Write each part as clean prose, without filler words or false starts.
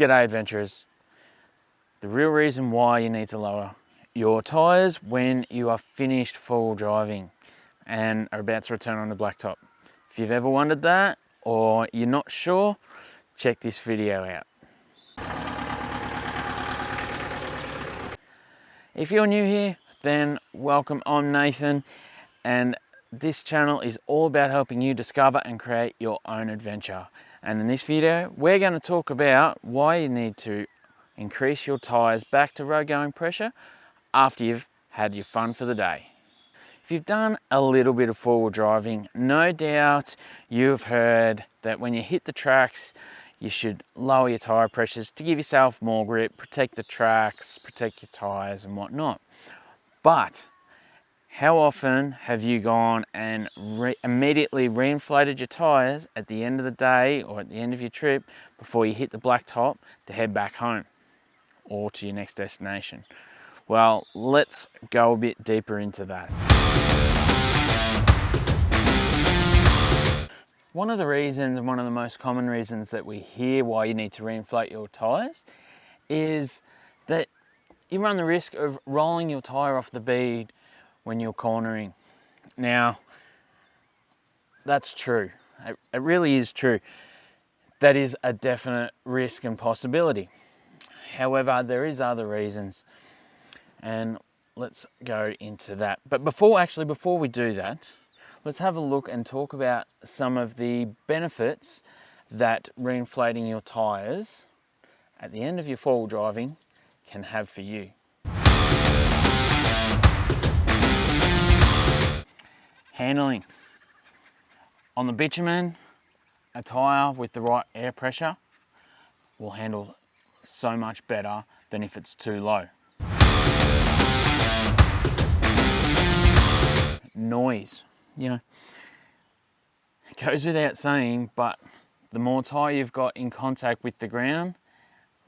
G'day adventurers. The real reason why you need to lower your tyres when you are finished four-wheel driving and are about to return on the blacktop. If you've ever wondered that or you're not sure, check this video out. If you're new here, then welcome. I'm Nathan, and this channel is all about helping you discover and create your own adventure. And in this video, we're going to talk about why you need to increase your tyres back to road going pressure after you've had your fun for the day. If you've done a little bit of four-wheel driving, no doubt you've heard that when you hit the tracks, you should lower your tyre pressures to give yourself more grip, protect the tracks, protect your tyres and whatnot. But how often have you gone and immediately reinflated your tyres at the end of the day or at the end of your trip before you hit the blacktop to head back home or to your next destination? Well, let's go a bit deeper into that. One of the reasons, and one of the most common reasons that we hear why you need to reinflate your tyres is that you run the risk of rolling your tyre off the bead when you're cornering. Now, that's true. It really is true. That is a definite risk and possibility. However, there is other reasons, and let's go into that. But before we do that, let's have a look and talk about some of the benefits that reinflating your tyres at the end of your four-wheel driving can have for you. Handling. On the bitumen, a tyre with the right air pressure will handle so much better than if it's too low. Noise. You know, it goes without saying, but the more tyre you've got in contact with the ground,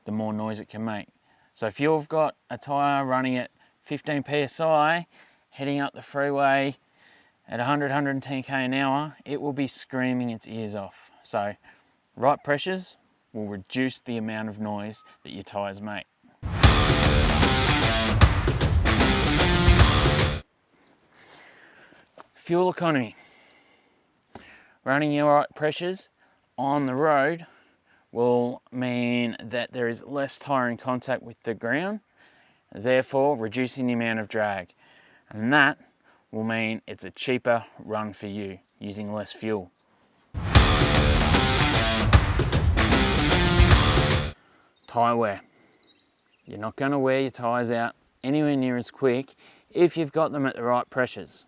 the more noise it can make. So if you've got a tyre running at 15 psi, heading up the freeway at 110 k an hour, it will be screaming its ears off. So right pressures will reduce the amount of noise that your tyres make. Fuel economy. Running your right pressures on the road will mean that there is less tyre in contact with the ground, therefore reducing the amount of drag. And that will mean it's a cheaper run for you, using less fuel. Tyre wear. You're not going to wear your tyres out anywhere near as quick if you've got them at the right pressures.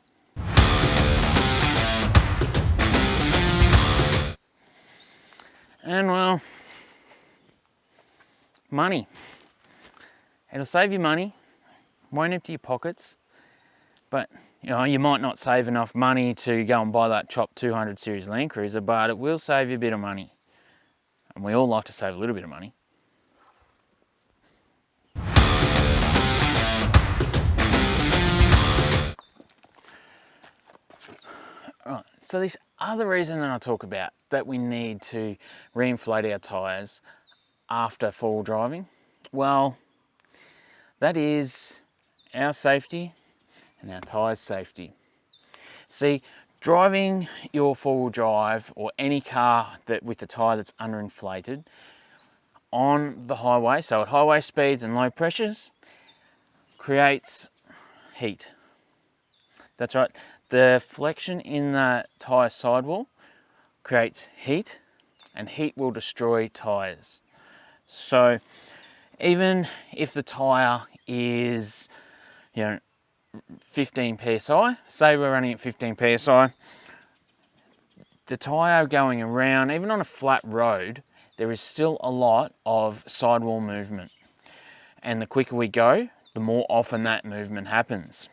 And well, money. It'll save you money, won't empty your pockets, but you know, you might not save enough money to go and buy that chopped 200 series Land Cruiser, but it will save you a bit of money. And we all like to save a little bit of money. Right, so this other reason that I talk about that we need to reinflate our tyres after four-wheel driving, well, that is our safety and our tyres' safety. See, driving your four-wheel drive or any car with a tyre that's underinflated on the highway, so at highway speeds and low pressures, creates heat. That's right. The flexion in the tyre sidewall creates heat, and heat will destroy tyres. So even if the tyre is, 15 psi, say we're running at 15 psi, the tyre going around, even on a flat road, there is still a lot of sidewall movement. And the quicker we go, the more often that movement happens.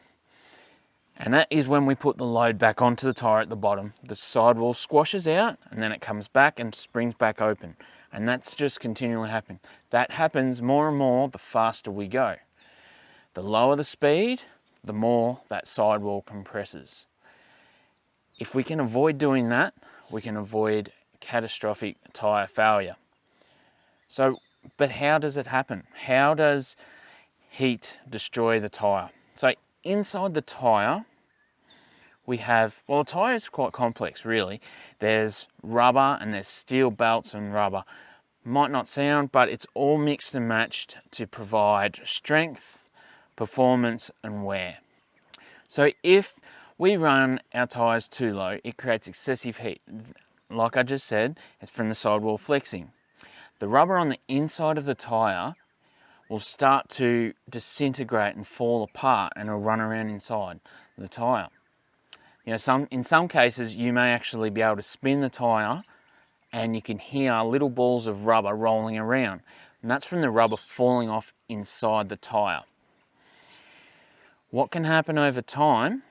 And that is when we put the load back onto the tyre at the bottom. The sidewall squashes out and then it comes back and springs back open. And that's just continually happening. That happens more and more the faster we go. The lower the speed, the more that sidewall compresses. If we can avoid doing that, we can avoid catastrophic tyre failure. So But how does it happen? How does heat destroy the tyre? So inside the tyre, we have, well, the tyre is quite complex really. There's rubber and there's steel belts and rubber. Might not sound, but it's all mixed and matched to provide strength, performance and wear. So if we run our tyres too low, it creates excessive heat. Like I just said, it's from the sidewall flexing. The rubber on the inside of the tyre will start to disintegrate and fall apart, and it'll run around inside the tyre. You know, in some cases you may actually be able to spin the tyre and you can hear little balls of rubber rolling around, and that's from the rubber falling off inside the tyre. What can happen over time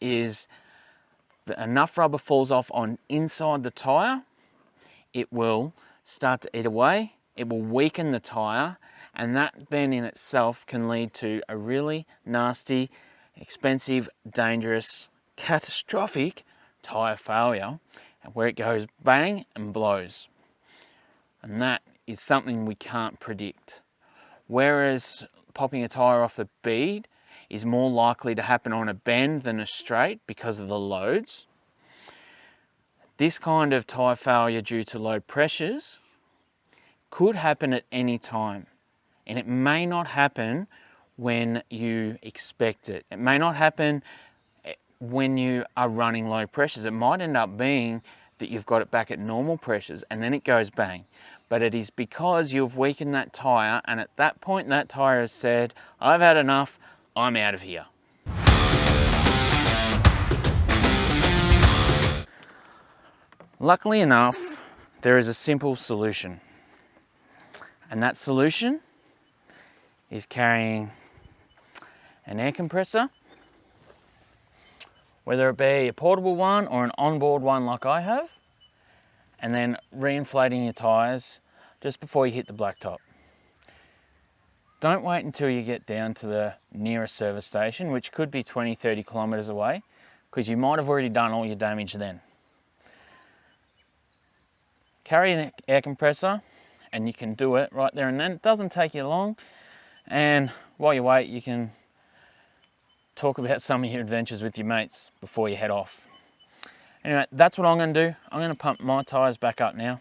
is that enough rubber falls off on inside the tyre, it will start to eat away, it will weaken the tyre, and that then in itself can lead to a really nasty, expensive, dangerous, catastrophic tyre failure, where it goes bang and blows. And that is something we can't predict. Whereas popping a tyre off the bead is more likely to happen on a bend than a straight because of the loads. This kind of tyre failure due to low pressures could happen at any time, and it may not happen when you expect it. It may not happen when you are running low pressures. It might end up being that you've got it back at normal pressures and then it goes bang. But it is because you've weakened that tyre, and at that point that tyre has said, I've had enough, I'm out of here. Luckily enough, there is a simple solution. And that solution is carrying an air compressor, whether it be a portable one or an onboard one like I have, and then reinflating your tyres just before you hit the blacktop. Don't wait until you get down to the nearest service station, which could be 20-30 kilometres away, because you might have already done all your damage then. Carry an air compressor and you can do it right there and then. It doesn't take you long, and while you wait you can talk about some of your adventures with your mates before you head off. Anyway, that's what I'm going to do. I'm going to pump my tyres back up now.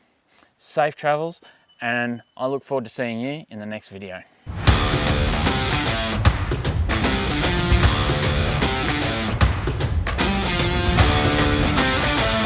Safe travels, and I look forward to seeing you in the next video.